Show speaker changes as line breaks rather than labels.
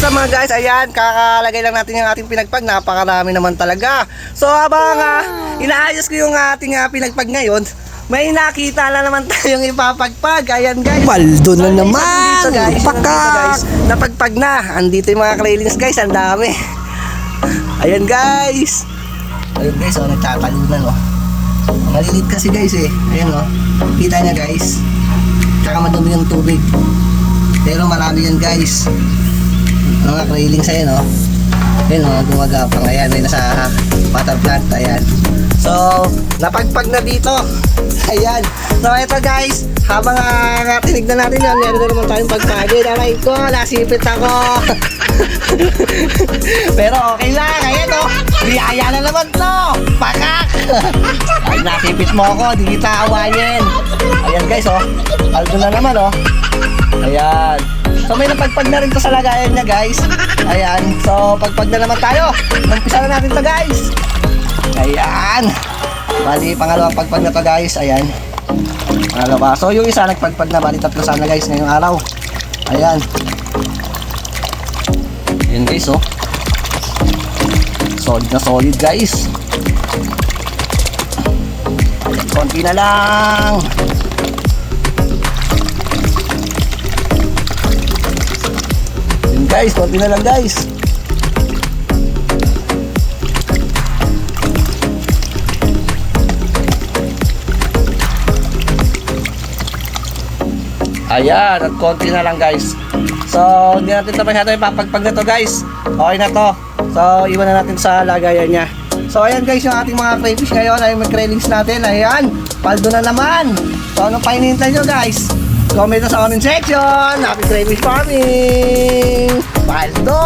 What's up mga guys? Ayan, kakalagay lang natin yung ating pinagpag. Napakarami naman talaga. So habang inaayos ko yung ating pinagpag ngayon, may nakita na naman tayong ipapagpag. Ayan guys.
Baldo na naman.
Dito guys,
Pakak.
napagpag na. Andito yung mga railings guys, ang dami. Ayan guys. Ayun guys, nagtatalunan Malilit kasi guys Ayan kita niya guys. Tsaka madumi yung tubig. Pero marami yan guys. Mga railings ayan Ayan gumagapang. Ayan, may nasa water plant. Ayan. So, napagpag na dito. Ayan. So, ito guys. Habang tinignan natin yan, meron na naman tayong pagpagin. Aray ko, nasipit ako. Pero okay lang. Ayan biyaya na naman to. Pakak. Ay, nasipit mo ako. Di kita awayin. Ayan guys Aldo na naman Ayan. So may napagpag na rin to sa lagayan niya guys. Ayan. So pagpag na naman tayo. Umpisa na natin to guys. Ayan. Bali pangalawang pagpag na to guys. Ayan. Pangalawa. So yung isa nagpagpag na. Bali tatlo sana guys ngayong araw. Ayan. Ayan guys Solid na solid guys. Konti na lang. Guys, konti na lang guys. Ayan, at konti na lang guys. So, hindi natin ito masyado ipapagpag na to guys. Okay na to. So, iwan na natin sa lagayan niya. So, ayan guys, yung ating mga crayfish ngayon ay mag-railings natin. Ayan, paldo na naman. So, anong pahinihintay nyo guys? Comment sa comment section. Happy crayfish farming! Paldo!